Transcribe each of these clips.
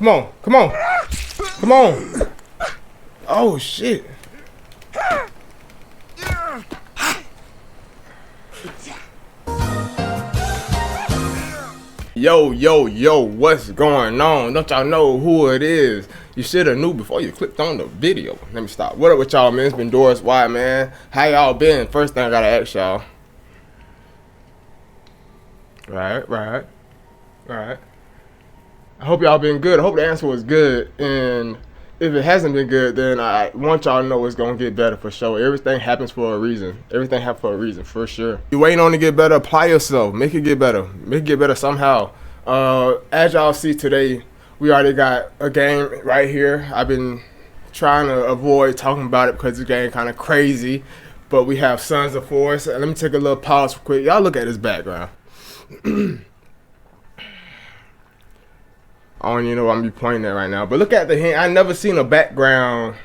Come on, come on, come on. Oh shit. Yo, what's going on? Don't y'all know who it is? You should have knew before you clicked on the video. Let me stop. What up with y'all, man? It's been Doris White, man. How y'all been? First thing I gotta ask y'all. Right. I hope y'all been good. I hope the answer was good. And if it hasn't been good, then I want y'all to know it's gonna get better for sure. Everything happens for a reason. Everything happens for a reason, for sure. You waiting on to get better, apply yourself. Make it get better. Make it get better somehow. As y'all see today, we already got a game right here. I've been trying to avoid talking about it because this game kind of crazy. But we have Sons of Force. Let me take a little pause real quick. Y'all look at this background. I don't even know what I'm be pointing at right now, but look at the hand. I never seen a background,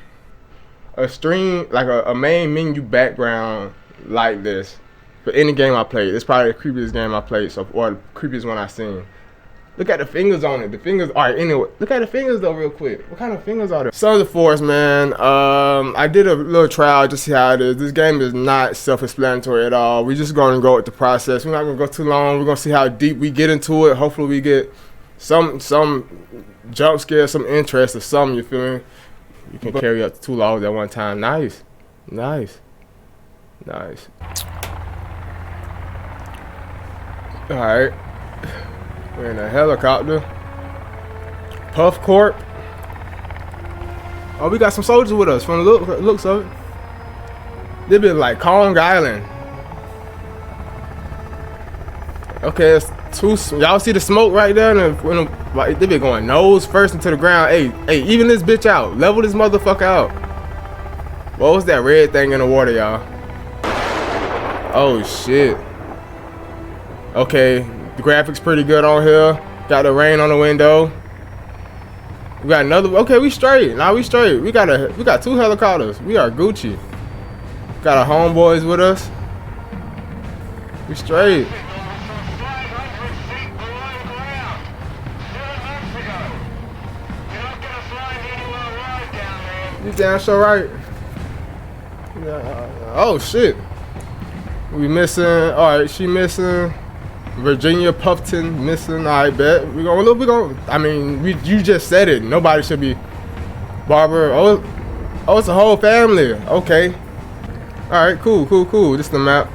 a stream, like a main menu background like this for any game I played. It's probably the creepiest game I played, or the creepiest one I seen. Look at the fingers on it. The fingers, all right, anyway, look at the fingers though real quick. What kind of fingers are there? Sons of Force, man. I did a little trial just to see how it is. This game is not self-explanatory at all. We're just gonna go with the process. We're not gonna go too long. We're gonna see how deep we get into it. Hopefully we get some jump scare, some interest or something, you feel me? You can carry up to 2 logs at one time. Nice. Alright. We're in a helicopter. Puff Corp. Oh, we got some soldiers with us from the looks of it. They been like Kong Island. Okay, it's y'all see the smoke right there? And like, they been going nose first into the ground. Hey, even this bitch out. Level this motherfucker out. What was that red thing in the water, y'all? Oh shit. Okay, the graphics pretty good on here. Got the rain on the window. We got another. Okay, we straight. Now we straight. We got 2 helicopters. We are Gucci. Got our homeboys with us. We straight. You damn sure right. Oh shit. We missing. Alright, she missing. Virginia Puffton missing. I bet. We gonna I mean, you just said it. Nobody should be. Barbara. Oh, it's a whole family. Okay. Alright, cool. This is the map.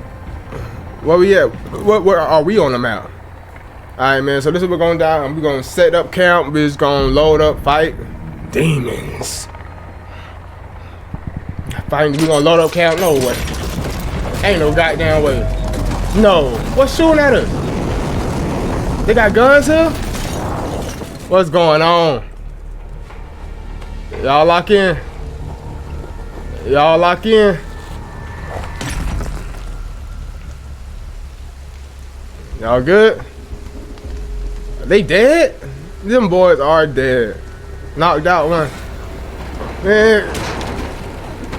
Where we at? Where are we on the map? Alright, man. So this is what we're going down. We're gonna set up camp. We're just gonna load up, fight demons. We gonna load up camp? No way. Ain't no goddamn way. No. What's shooting at us? They got guns here? What's going on? Y'all lock in. Y'all lock in. Y'all good? Are they dead? Them boys are dead. Knocked out one. Man.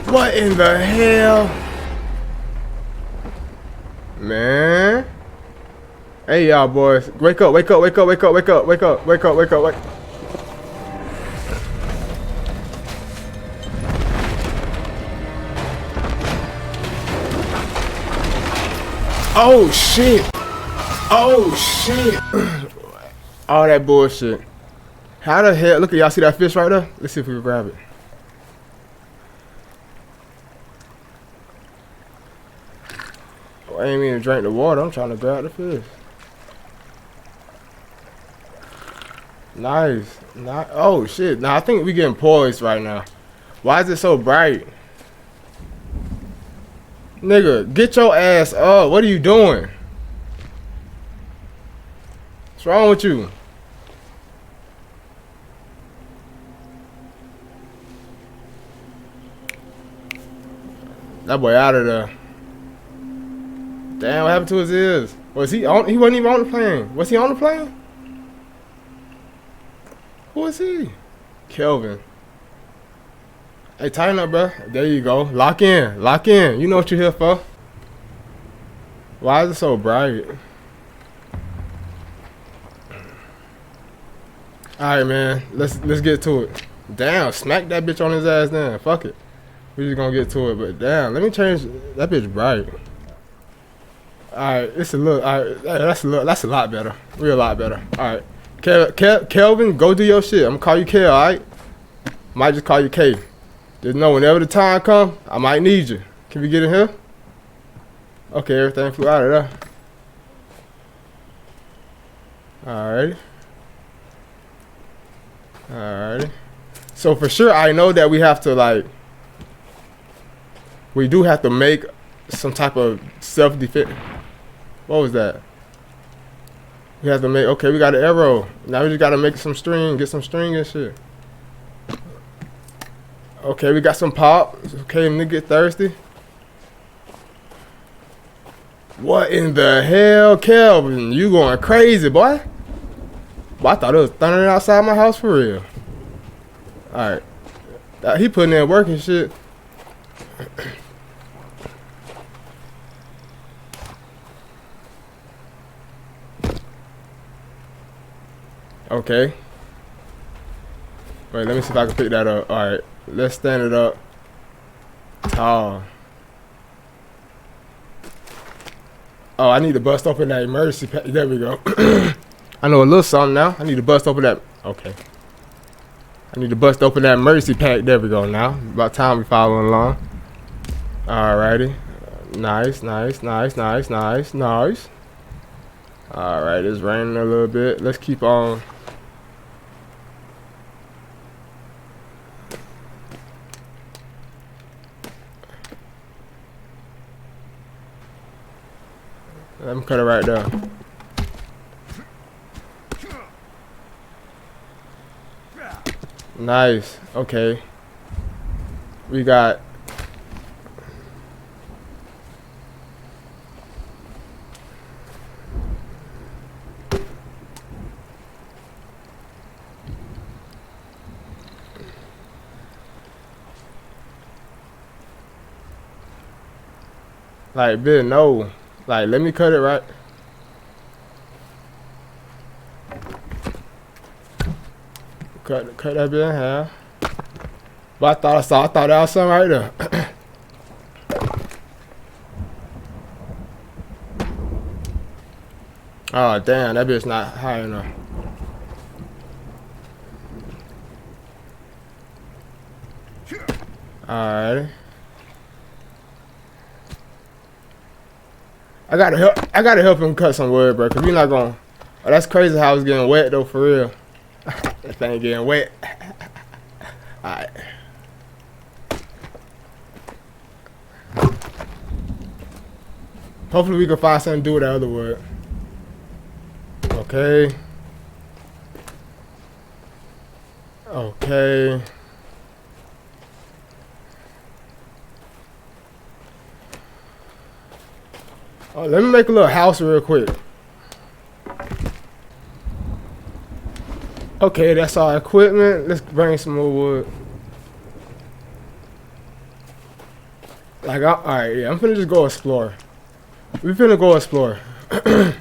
What in the hell? Man. Hey y'all boys. Wake up. Oh shit. All that bullshit. How the hell? Look at y'all, see that fish right there? Let's see if we can grab it. I ain't mean to drink the water. I'm trying to grab the fish. Nice. Oh shit. Now I think we getting poised right now. Why is it so bright? Nigga, get your ass up. What are you doing? What's wrong with you? That boy out of there. Damn, what happened to his ears? Was he on? He wasn't even on the plane. Was he on the plane? Who is he? Kelvin. Hey, tighten up, bro. There you go. Lock in. You know what you're here for. Why is it so bright? All right, man. Let's get to it. Damn, smack that bitch on his ass. Then fuck it. We just gonna get to it. But damn, let me change that bitch bright. All right, it's a little. All right, that's a lot better. Real lot better. All right, Kelvin, go do your shit. I'm gonna call you Kel. All right. Might just call you K. Just know whenever the time come, I might need you. Can we get in here? Okay, everything flew out of there. Alrighty. Alrighty. So for sure, I know that we have to like, we do have to make some type of self-defense. What was that? We have to make, okay, we got an arrow. Now we just gotta make some string, get some string and shit. Okay, we got some pop. Okay, nigga get thirsty. What in the hell, Kelvin? You going crazy, boy? Boy, I thought it was thundering outside my house for real. Alright. He putting in work and shit. Okay. Wait, let me see if I can pick that up. Alright. Let's stand it up. Tall. Oh, I need to bust open that emergency pack. There we go. I know a little something now. I need to bust open that. Okay. I need to bust open that emergency pack. There we go now. About time we following along. Alrighty. Nice, nice, nice, nice, nice, nice. Alright, it's raining a little bit. Let's keep on. Let me cut it right there. Nice. Okay. We got. Like, bitch, no. Like, let me cut it right. Cut that bit in half. But I thought that was something right there. Oh damn, that bitch not high enough. Alright. I gotta help him cut some wood, bro, cause we not gonna. Oh, that's crazy how it's getting wet though, for real. That thing getting wet. Alright. Hopefully we can find something to do with that other wood. Okay. Okay. Oh, let me make a little house real quick. Okay, that's our equipment. Let's bring some more wood. Like, alright, yeah, I'm finna just go explore. We finna go explore. As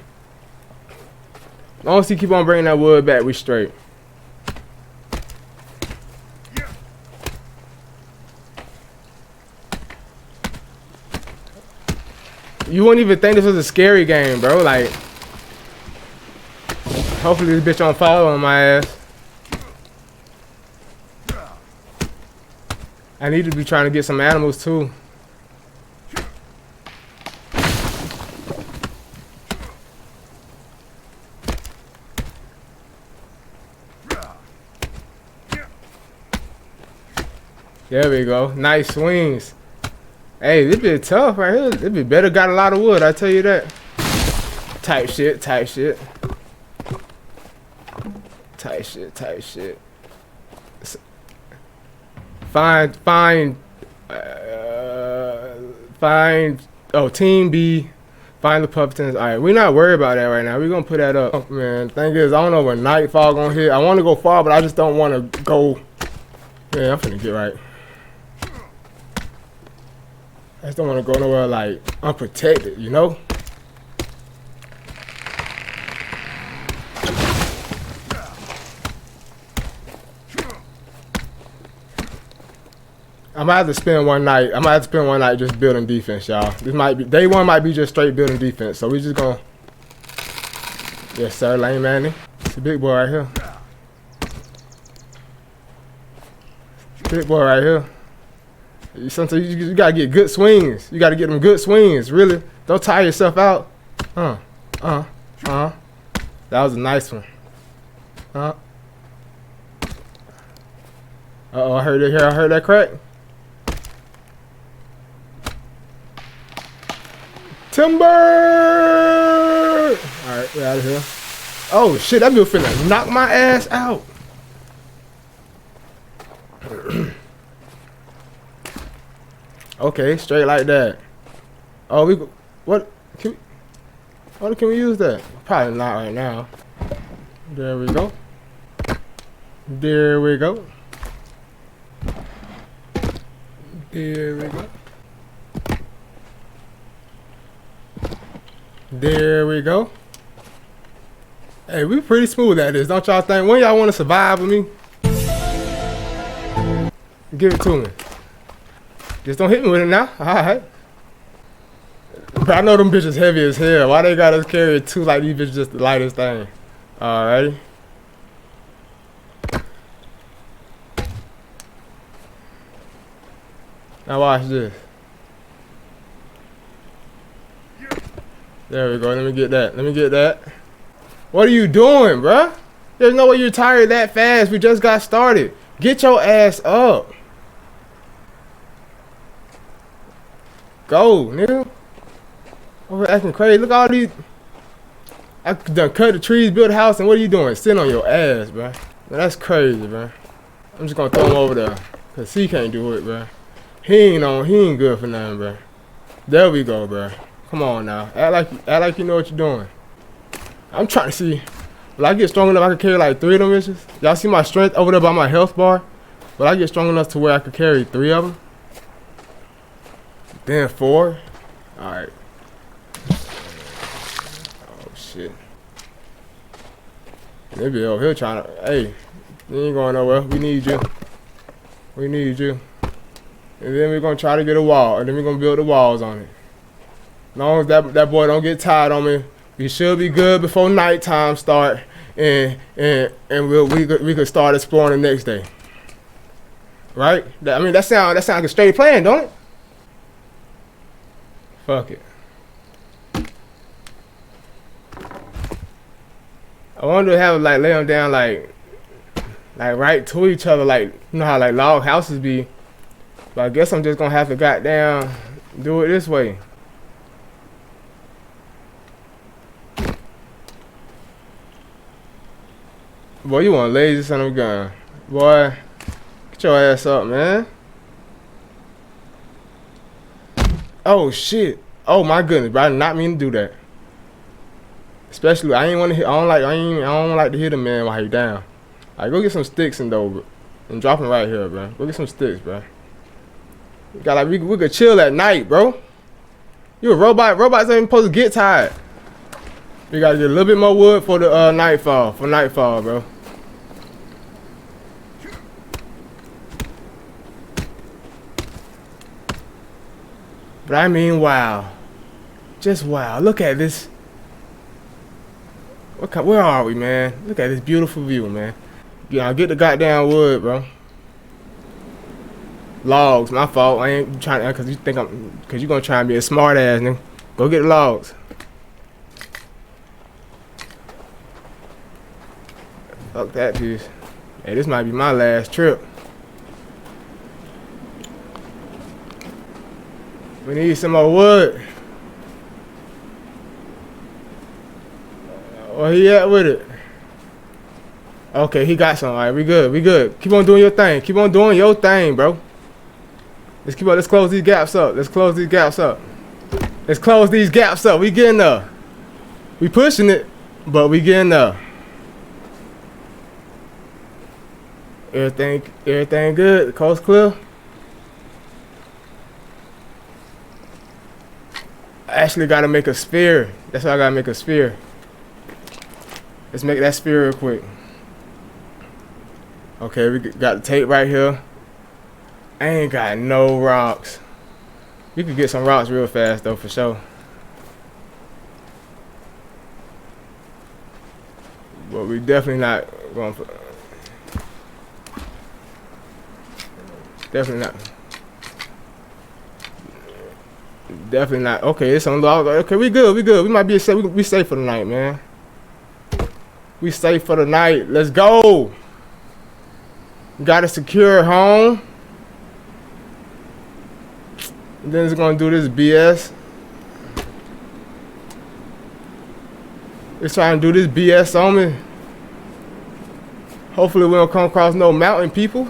long as he keep on bringing that wood back, we straight. You wouldn't even think this was a scary game, bro. Like, hopefully this bitch don't fall on my ass. I need to be trying to get some animals too. There we go. Nice swings. Hey, this be tough right here. This be better got a lot of wood, I tell you that. Type shit, type shit. Type shit, type shit. Find, oh, Team B. Find the Puffins. Alright, we're not worried about that right now. We're gonna put that up. Oh, man, thing is, I don't know when nightfall gonna hit. I wanna go far, but I just don't wanna go. Yeah, I'm finna get right. I just don't want to go nowhere like unprotected, you know? I might have to spend one night. I might have to spend one night just building defense, y'all. This might be day one. Might be just straight building defense. So we just gonna. Yes, sir, Lane Manning. It's a big boy right here. Big boy right here. Sometimes you gotta get good swings. You gotta get them good swings. Really, don't tire yourself out. That was a nice one. Uh-oh, I heard it here. I heard that crack. Timber! Alright, we're out of here. Oh shit, that dude finna knock my ass out. Okay, straight like that. Oh, what can we use that? Probably not right now. There we go. There we go. There we go. There we go. Hey, we pretty smooth at this, don't y'all think? When y'all want to survive with me? Give it to me. Just don't hit me with it now. Alright. I know them bitches heavy as hell. Why they got us carry two like these bitches just the lightest thing? Alrighty. Now watch this. There we go. Let me get that. Let me get that. What are you doing, bruh? There's no way you're tired that fast. We just got started. Get your ass up. Go, nigga. Over acting crazy. Look at all these. I done cut the trees, build a house, and what are you doing? Sitting on your ass, bruh. Man, that's crazy, bruh. I'm just gonna throw him over there. Cause he can't do it, bruh. He ain't good for nothing, bruh. There we go, bruh. Come on now. Act like you know what you're doing. I'm trying to see. Will I get strong enough I can carry like 3 of them bitches? Y'all see my strength over there by my health bar? Will I get strong enough to where I could carry 3 of them? Then 4? Alright. Oh shit. They be over here trying to, hey, you ain't going nowhere. We need you. We need you. And then we're gonna try to get a wall, and then we're gonna build the walls on it. As long as that boy don't get tired on me, we should be good before nighttime start, and we could start exploring the next day. Right? I mean that sound like a straight plan, don't it? Fuck it. I wonder to have like lay them down like right to each other, like you know how like log houses be. But I guess I'm just gonna have to goddamn do it this way. Boy, you want lazy son of a gun. Boy, get your ass up, man. Oh shit. Oh my goodness, bro. I did not mean to do that. Especially I ain't wanna hit I don't like to hit a man while he down. Alright, go get some sticks and drop him right here, bro. Go get some sticks, bro. We could chill at night, bro. You a robot. Robots ain't supposed to get tired. We gotta get a little bit more wood for the nightfall. For nightfall, bro. But I mean, wow. Just wow. Look at this. Where are we, man? Look at this beautiful view, man. Yeah, get the goddamn wood, bro. Logs, my fault. I ain't trying to, cause you gonna try and be a smart ass, nigga. Go get the logs. Fuck that piece. Hey, this might be my last trip. We need some more wood. Where he at with it? Okay, he got some. All right, we good. We good. Keep on doing your thing. Keep on doing your thing, bro. Let's close these gaps up. Let's close these gaps up. Let's close these gaps up. We getting there. We pushing it, but we getting there. Everything good. The coast clear. I actually gotta make a sphere. That's why I gotta make a sphere. Let's make that sphere real quick. Okay, we got the tape right here. I ain't got no rocks. You could get some rocks real fast though, for sure. But we definitely not going for. Definitely not. Definitely not. Okay, it's on log. Okay, we good. We good. We might be safe. We safe for the night, man. We safe for the night. Let's go. Got a secure home. And then it's gonna do this BS. It's trying to do this BS on me. Hopefully we don't come across no mountain people.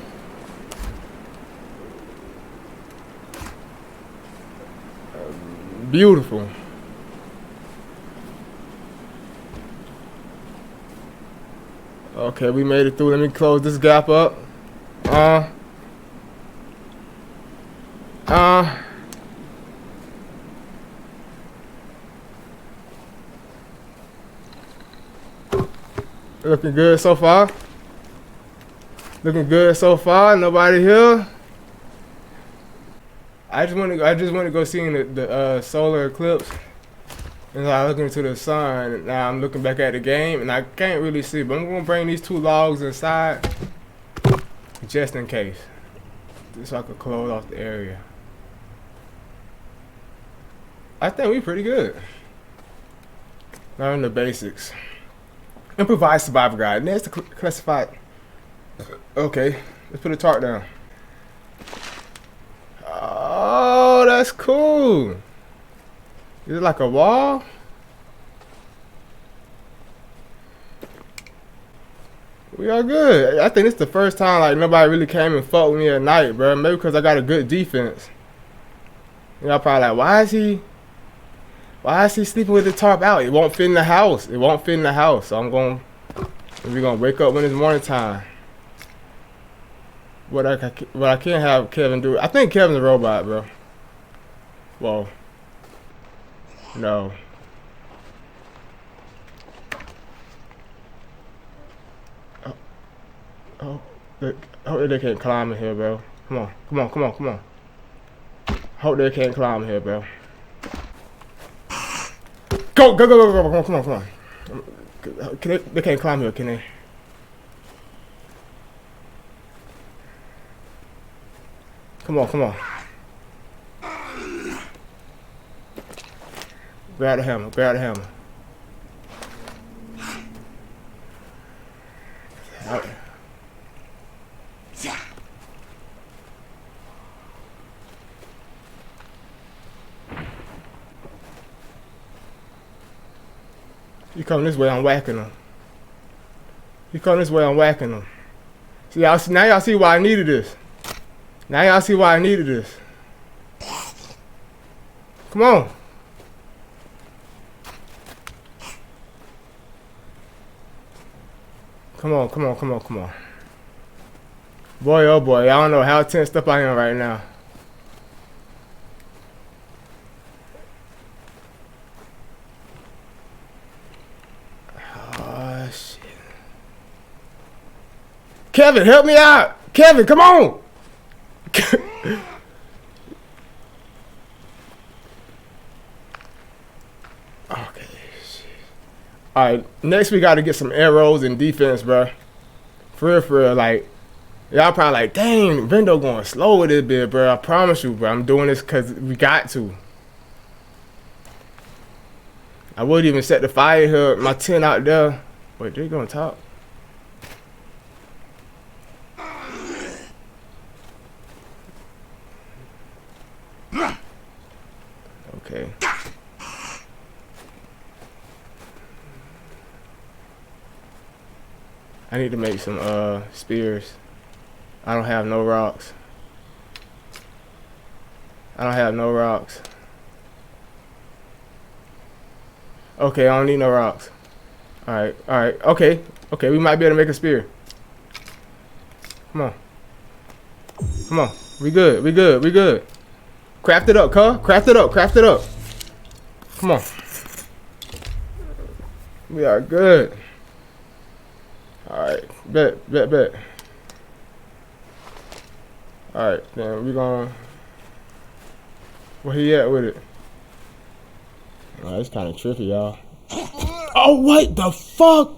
Beautiful. Okay, we made it through. Let me close this gap up. Looking good so far. Looking good so far. Nobody here. I just want to go seeing the solar eclipse. And I look into the sun. Now I'm looking back at the game, and I can't really see. But I'm gonna bring these 2 logs inside, just in case, so I could close off the area. I think we pretty good. Learn the basics. Improvised survival guide. Next, classified. Okay, let's put a tarp down. Oh, that's cool. Is it like a wall? We are good. I think it's the first time like nobody really came and fucked with me at night, bro. Maybe because I got a good defense. Y'all probably like, why is he sleeping with the tarp out? It won't fit in the house. It won't fit in the house. So we're gonna wake up when it's morning time. What I can't have Kevin do. I think Kevin's a robot, bro. Whoa. No. Oh, hope they can't climb in here, bro. Come on. Hope they can't climb in here, bro. Go! Come on. They can't climb here, can they? Come on. Grab the hammer. You come this way, I'm whacking them. See, now y'all see why I needed this. Come on. Come on. Boy, oh boy, I don't know how tensed up I am right now. Oh, shit. Kevin, help me out. Kevin, come on. Okay, shit. Alright, next we gotta get some arrows and defense, bro. For real, like, y'all probably like, dang, Vendo going slow with this bit, bro. I promise you, bro. I'm doing this because we got to. I would even set the fire here, my tent out there. Wait, they gonna talk? Okay. I need to make some spears. I don't have no rocks. Okay, I don't need no rocks. Alright. Okay, we might be able to make a spear. Come on. We good. Craft it up, cuz. Craft it up. Come on. We are good. Alright, bet. Alright, then we gonna. Where he at with it? Oh, it's kind of trippy, y'all. Oh, what the fuck?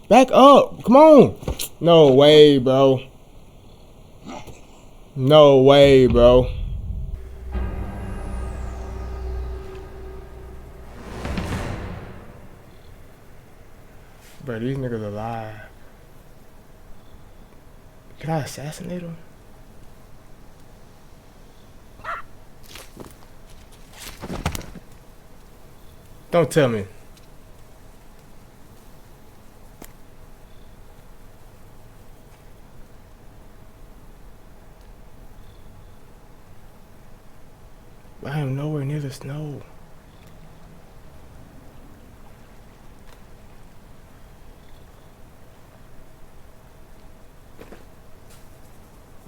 Back up. Come on. No way, bro. No way, bro. Bro, these niggas alive. Can I assassinate him? Don't tell me. I am nowhere near the snow.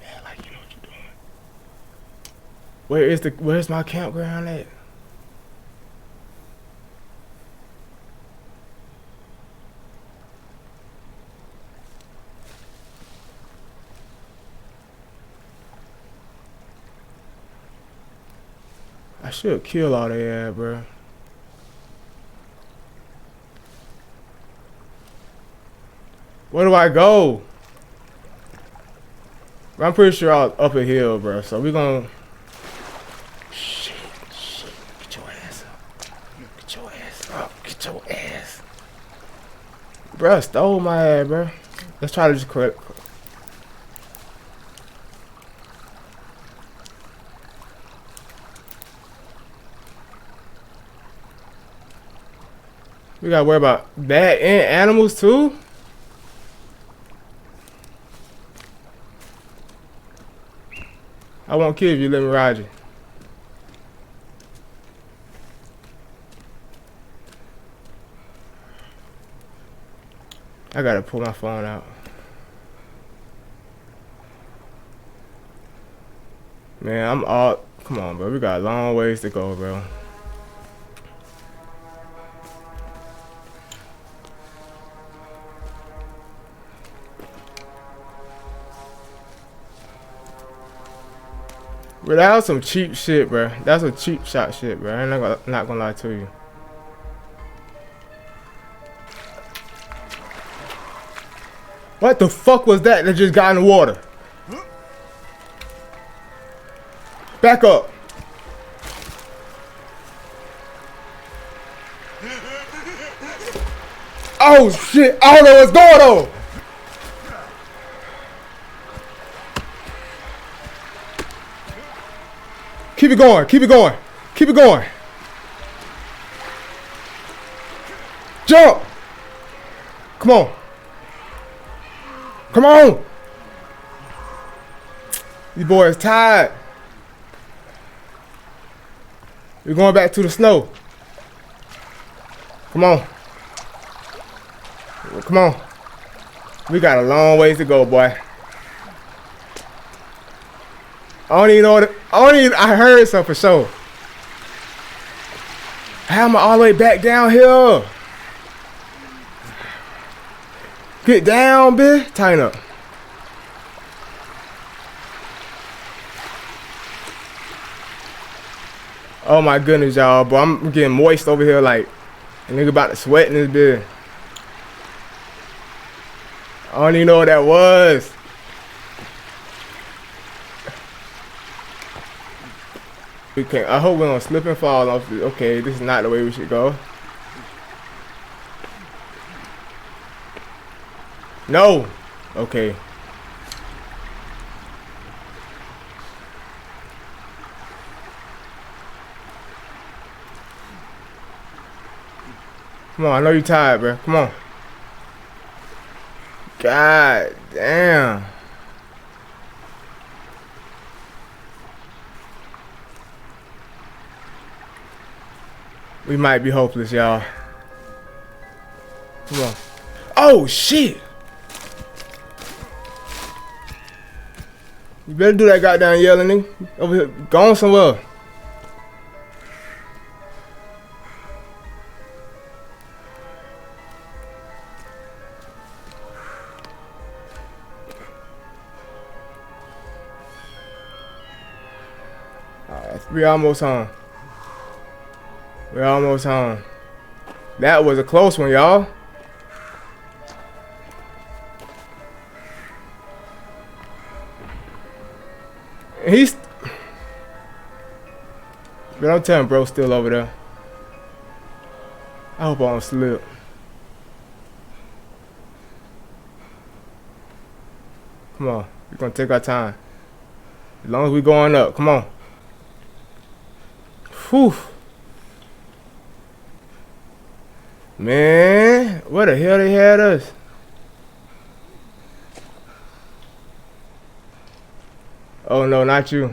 Man, like, you know what you're doing. Where's my campground at? I should kill all their ass, bro. Where do I go? I'm pretty sure I was up a hill, bro. So we gonna. Shit. Get your ass up. Get your ass up. Get your ass. Bro, stole my ass, bro. Let's try to just correct. We gotta worry about that and animals too. I won't kill if you let me ride you. I gotta pull my phone out. Man, I'm all. Come on, bro. We got a long ways to go, bro. Bro, that was some cheap shit, bro. That's some cheap shot shit, bro. I'm not gonna lie to you. What the fuck was that just got in the water? Back up. Oh shit, I don't know what's going on. Keep it going, keep it going, keep it going. Jump! Come on. Come on! These boys tired. We're going back to the snow. Come on. Come on. We got a long ways to go, boy. I don't even know what I heard something for sure. How am I all the way back down here? Get down, bitch. Tighten up. Oh my goodness, y'all, bro. I'm getting moist over here like a nigga about to sweat in this bitch. I don't even know what that was. We can't. I hope we don't slip and fall off. Okay, this is not the way we should go. No. Okay. Come on, I know you're tired, bro. Come on. God damn. We might be hopeless, y'all. Come on. Oh, shit. You better do that goddamn yelling, nigga. Over here, going somewhere. We almost home. We're almost home. That was a close one, y'all. He's... But don't tell him bro's still over there. I hope I don't slip. Come on. We're gonna take our time. As long as we're going up. Come on. Whew. Man, where the hell they had us? Oh no, not you.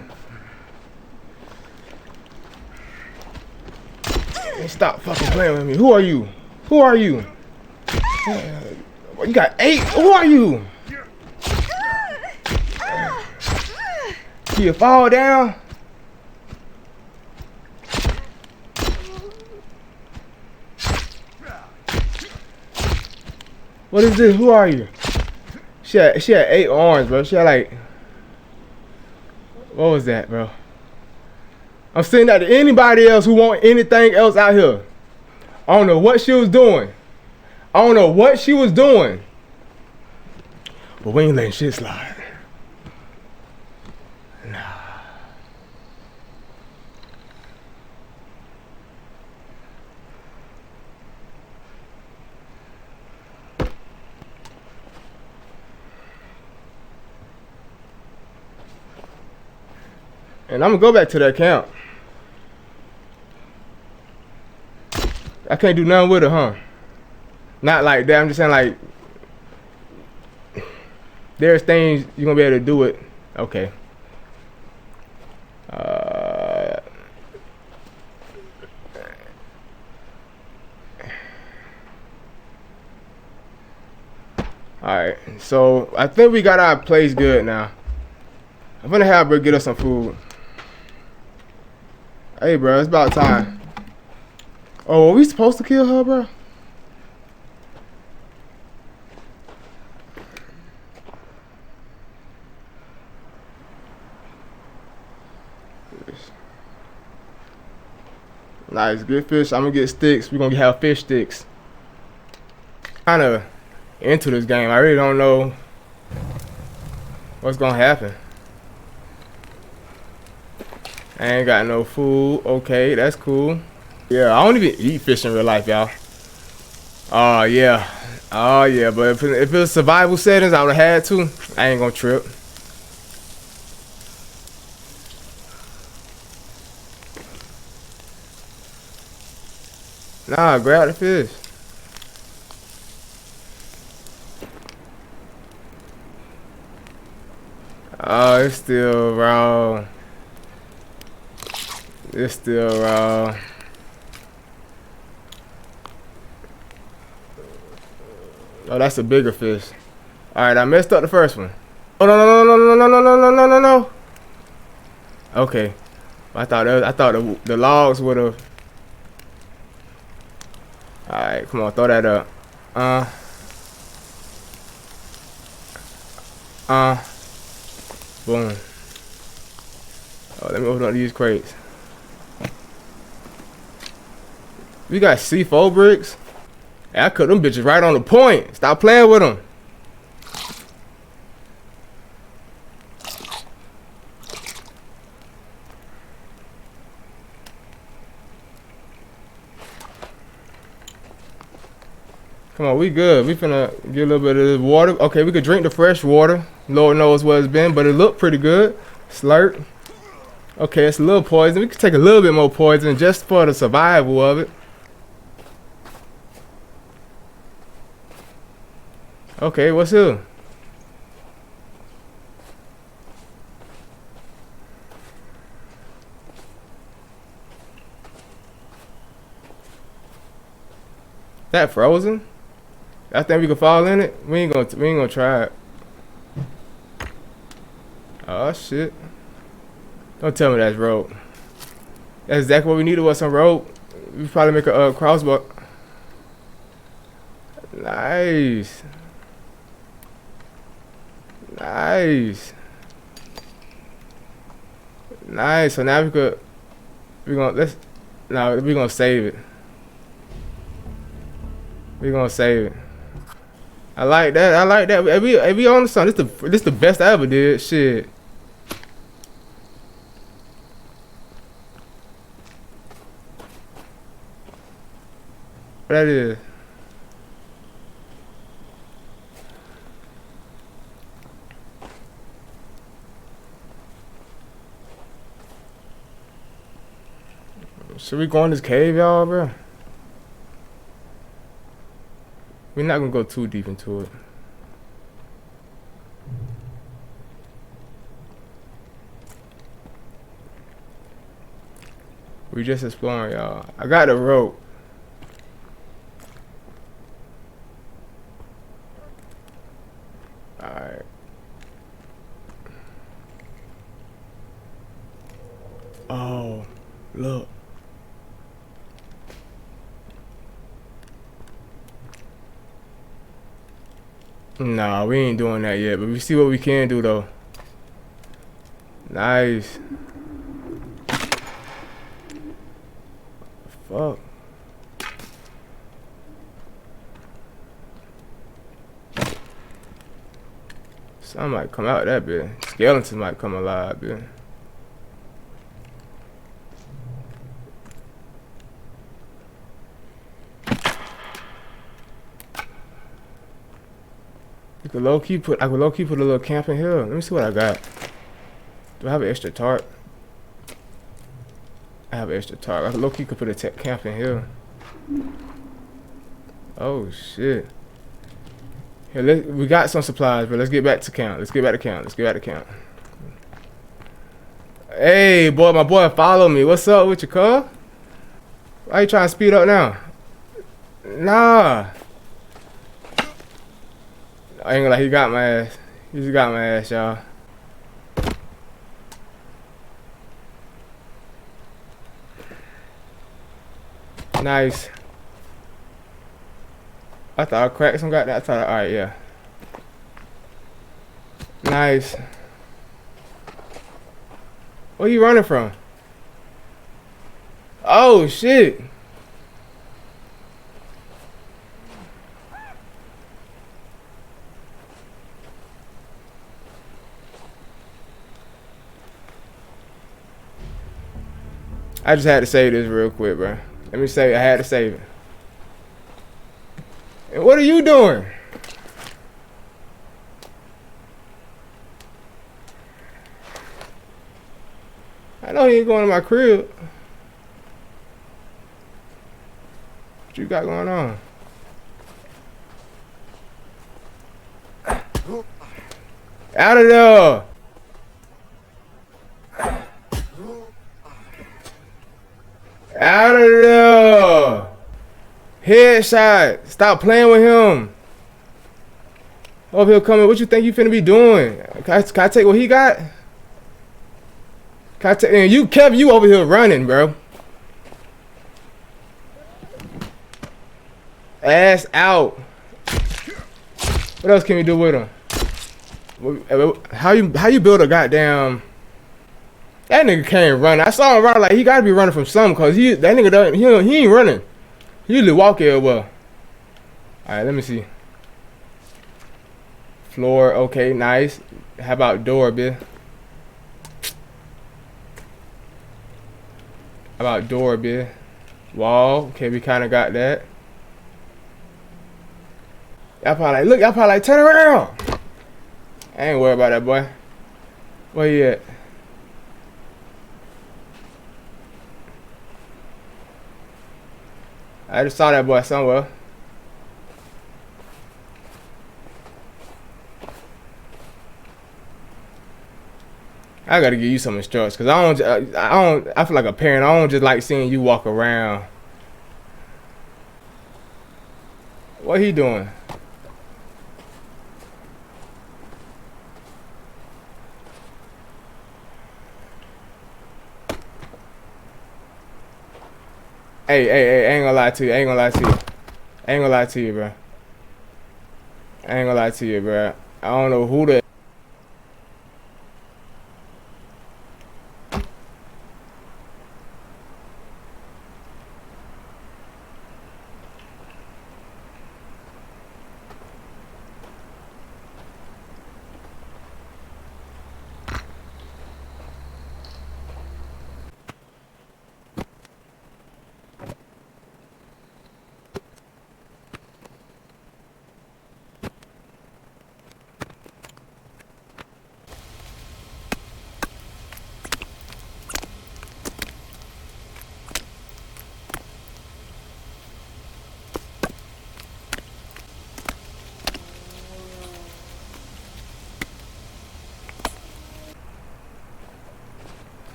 Man, stop fucking playing with me. Who are you? Who are you? You got 8. Who are you? You fall down? What is this? Who are you? She had 8 arms, bro. She had like... What was that, bro? I'm saying that to anybody else who want anything else out here. I don't know what she was doing. I don't know what she was doing. But we ain't letting shit slide. Nah. And I'm gonna go back to that camp. I can't do nothing with it, huh? Not like that. I'm just saying, like, there's things you're gonna be able to do it. Okay. Alright, so I think we got our place good now. I'm gonna have her get us some food. Hey, bro, it's about time. Oh, are we supposed to kill her, bro? Nice, good fish. I'm gonna get sticks. We're gonna have fish sticks. Kinda into this game. I really don't know what's gonna happen. I ain't got no food. Okay, that's cool. Yeah, I don't even eat fish in real life, y'all. Oh, yeah. Oh, yeah, but if it was survival settings, I would've had to. I ain't gonna trip. Nah, grab the fish. Oh, it's still raw. It's still raw. Oh, that's a bigger fish. Alright, I messed up the first one. Oh no no no no no no no no no no no. Okay. I thought the logs would have. Alright, come on, throw that up. Boom. Oh, let me open up these crates. We got C4 bricks. Hey, I cut them bitches right on the point. Stop playing with them. Come on, we good. We finna get a little bit of this water. Okay, we could drink the fresh water. Lord knows what it's been, but it looked pretty good. Slurp. Okay, it's a little poison. We could take a little bit more poison just for the survival of it. Okay, what's here? That frozen? I think we can fall in it. We ain't gonna try it. Oh shit! Don't tell me that's rope. That's exactly what we needed, was some rope. We probably make a crossbow. Nice. Nice. Nice. So now we could. We gonna let's no. We gonna save it. We gonna save it. I like that. I like that. If we on the sun, this the best I ever did. Shit. What that is? Should we go in this cave, y'all, bro? We're not gonna go too deep into it. We just exploring, y'all. I got the rope. Alright. Oh, look. Nah, we ain't doing that yet, but we see what we can do though. Nice. Fuck. Something might come out of that bit. Skeleton might come alive, bit. I could low key put a little camp in here. Let me see what I got. Do I have an extra tarp? I have an extra tarp. I could low key put a camp in here. Oh shit. Here, we got some supplies, but let's get back to camp. Let's get back to camp. Hey, boy, my boy, follow me. What's up with your car? Why you trying to speed up now? Nah. I ain't gonna lie, he got my ass. He just got my ass, y'all. Nice. I thought I cracked some got that. I thought, alright, yeah. Nice. Where you running from? Oh shit. I just had to save this real quick, bro. Let me say I had to save it. And what are you doing? I know he ain't going to my crib. What you got going on? Out of there! Out of there! Headshot! Stop playing with him! Hope he'll come in. What you think you finna be doing? Can I take what he got? Can I take? And you, Kevin, you over here running, bro. Ass out. What else can we do with him? How you build a goddamn? That nigga can't run. I saw him run like he gotta be running from something, cause that nigga doesn't. He ain't running. He usually walk everywhere. All right, let me see. Floor, okay, nice. How about door, bitch? How about door, bitch? Wall, okay, we kind of got that. Y'all probably like, turn around. I ain't worried about that, boy. Where you at? I just saw that boy somewhere. I gotta give you some instructions, cause I feel like a parent. I don't just like seeing you walk around. What he doing? Hey, I ain't gonna lie to you. I ain't gonna lie to you, bro. I ain't gonna lie to you, bro. I don't know who the.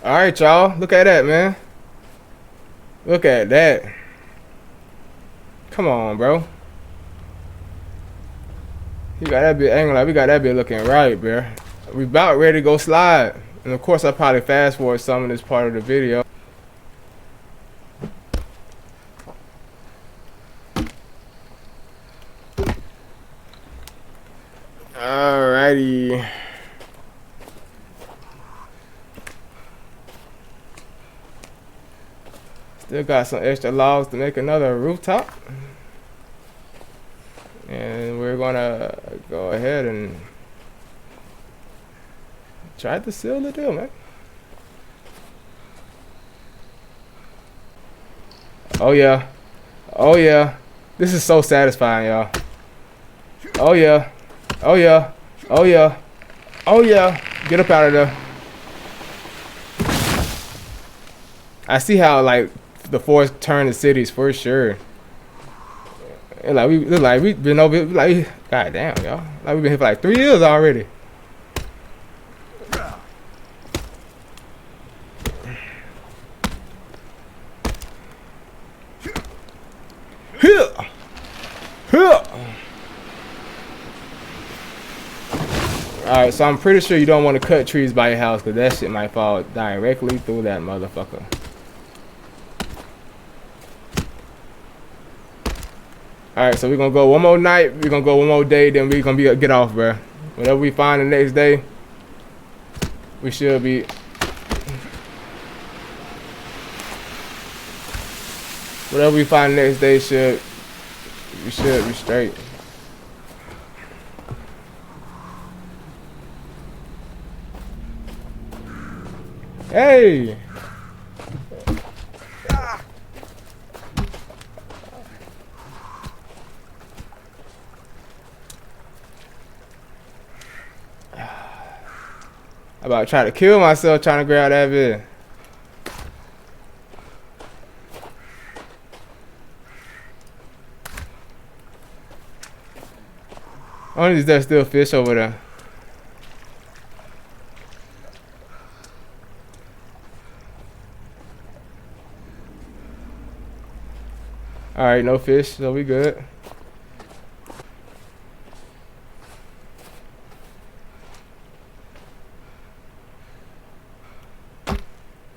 Alright, y'all. Look at that, man. Look at that. Come on, bro. You got that bit angle like we got that bit looking right, bro. We about ready to go slide. And of course I probably fast forward some of this part of the video. Alrighty. Still got some extra logs to make another rooftop. And we're gonna go ahead and try to seal the deal, man. Oh yeah. Oh yeah. This is so satisfying, y'all. Oh yeah. Oh yeah. Oh yeah. Oh yeah. Get up out of there. I see how like the force turned the cities for sure. And like we've been over like god damn, y'all. Like we've been here for like 3 years already. Alright, so I'm pretty sure you don't want to cut trees by your house because that shit might fall directly through that motherfucker. Alright, so we're gonna go one more night, we're gonna go one more day, then we're gonna get off, bro. Whatever we find the next day, we should be. Whatever we find the next day we should be straight. Hey! I'm about to try to kill myself trying to grab that bit. Only is there still fish over there. Alright, no fish, so we good.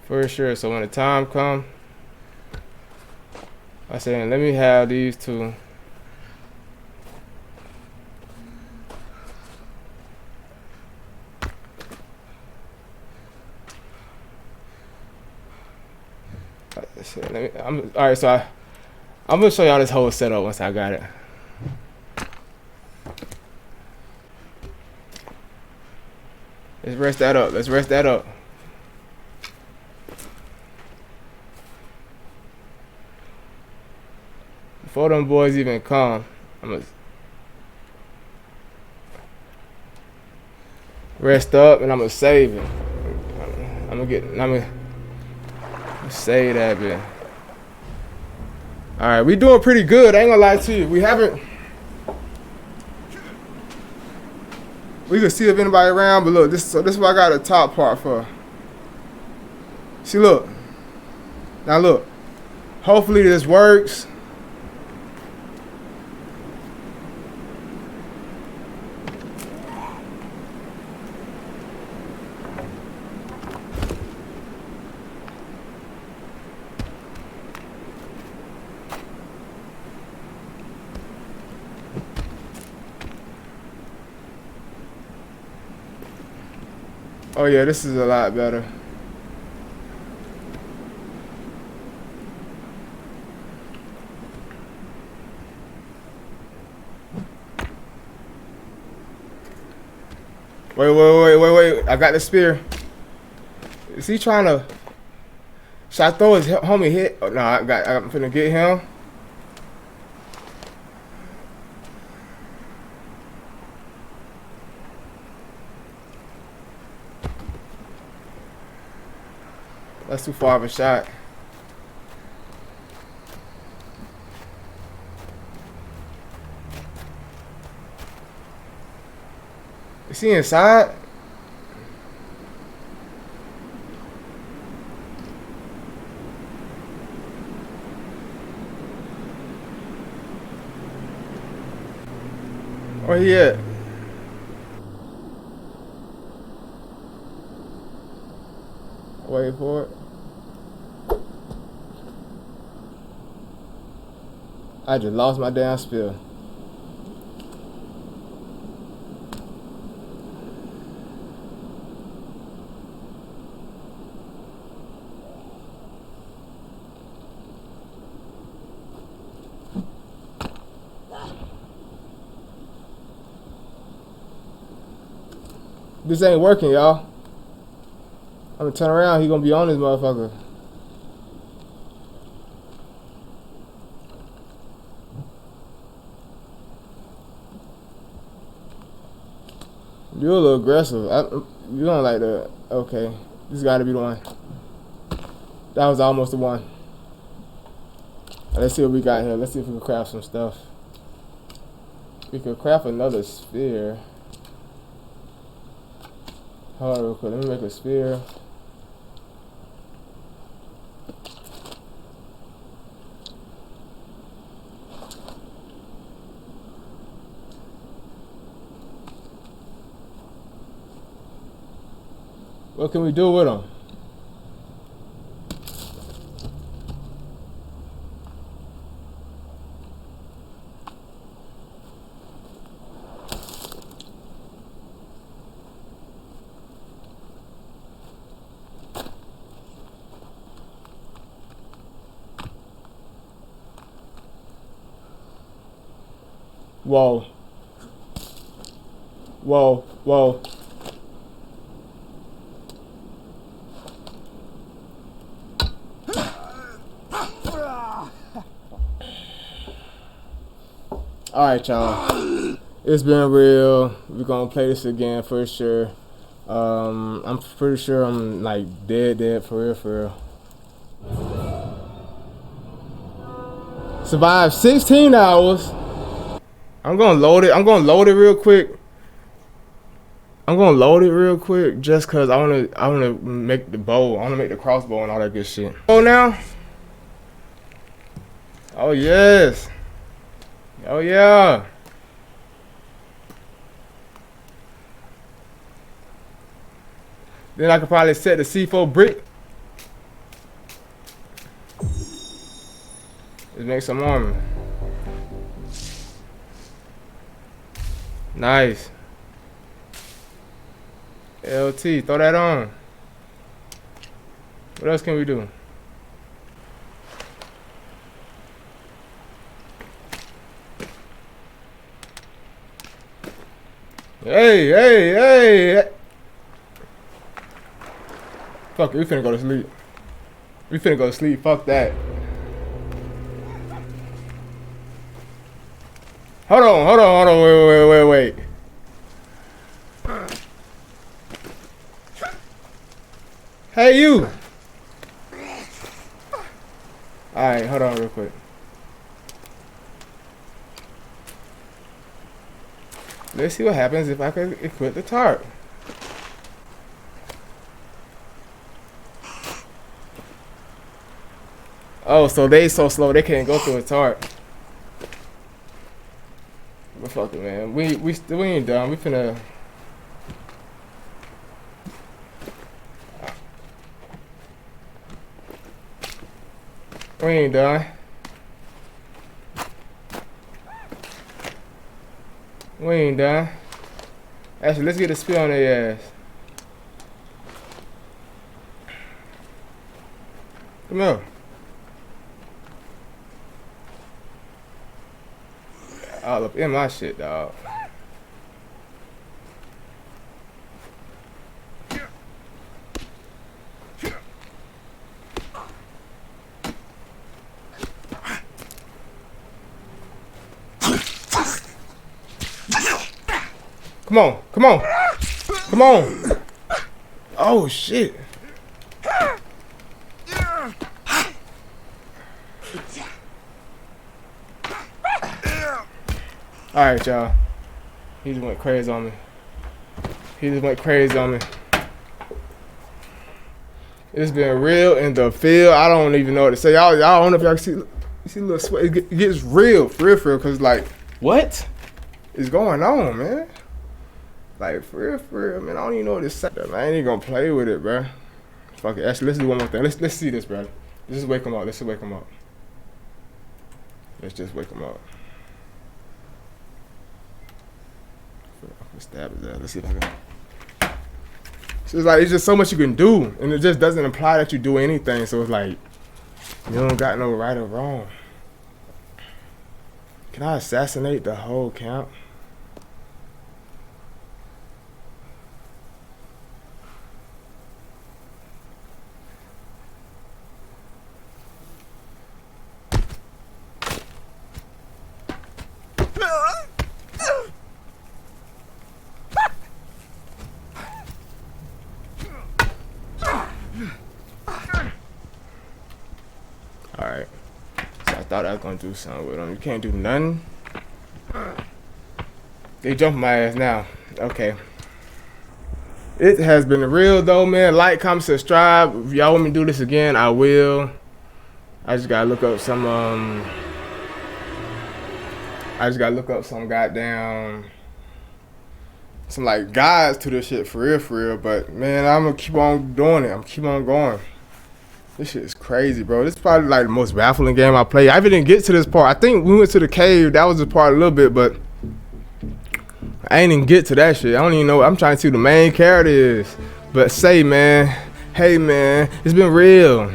For sure, so when the time comes, I say, let me have these two. Alright, so I'm gonna show y'all this whole setup once I got it. Let's rest that up. Let's rest that up. Before them boys even come, I'm gonna rest up and I'm gonna save it. I'm gonna save that bit. Alright, we doing pretty good. I ain't gonna lie to you. We can see if anybody around, but look, this is what I got the top part for. See, look. Now look. Hopefully this works. Oh yeah, this is a lot better. Wait. I got the spear. Is he trying to... Should I throw his homie hit? Oh, no, I'm finna get him. That's too far of a shot. Is he inside? Where he at? Wait for it. I just lost my damn spill. This ain't working, y'all. I'm gonna turn around, he gonna be on this motherfucker. You're a little aggressive. You don't like that. Okay. This gotta be the one. That was almost the one. Let's see what we got here. Let's see if we can craft some stuff. We could craft another sphere. Hold on real quick. Let me make a sphere. What can we do with them? Whoa. Whoa, whoa. Alright, y'all. It's been real. We're gonna play this again for sure. I'm pretty sure I'm like dead for real, for real. Survived 16 hours. I'm gonna load it. I'm gonna load it real quick. Just cause I wanna make the bow. I wanna make the crossbow and all that good shit. Oh now. Oh yes. Oh yeah. Then I could probably set the C4 brick. Let's make some armor. Nice. LT, throw that on. What else can we do? Hey. Fuck it, we finna go to sleep. Fuck that. Hold on, wait. Hey you! Alright, hold on real quick. Let's see what happens if I can equip the tarp. Oh, so they so slow they can't go through a tarp. But fuck it, man. We ain't done. We finna. We ain't done. Actually, let's get a spill on their ass. Come here. All up in my shit, dog. Come on. Oh shit. Alright, y'all. He just went crazy on me. It's been real in the field. I don't even know what to say. Y'all don't know if y'all can see. You see a little sweat. It gets real, for real. Cause like, what? is going on, man? Like, for real, man. I don't even know what to say. Man, I ain't even gonna play with it, bro. Fuck it. Actually, let's do one more thing. Let's see this, bro. Let's just wake him up. Let's just wake him up. Let's just wake him up. Stab his ass. Let's see if I can. So it's like, it's just so much you can do, and it just doesn't imply that you do anything. So it's like, you don't got no right or wrong. Can I assassinate the whole camp? Alright. So I thought I was gonna do something with them. You can't do nothing. They jumping my ass now. Okay. It has been real though, man. Like, comment, subscribe. If y'all want me to do this again, I will. I just gotta look up some goddamn some like guides to this shit for real. But man, I'm gonna keep on doing it. I'm keep on going. This shit is crazy, bro. This is probably like the most baffling game I played. I even didn't get to this part. I think we went to the cave. That was the part a little bit, but I ain't even get to that shit. I don't even know. I'm trying to see who the main character is. But say, man, hey, man, it's been real,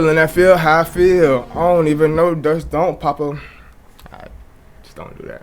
and I feel how I feel. I don't even know. Just don't pop up. Just don't do that.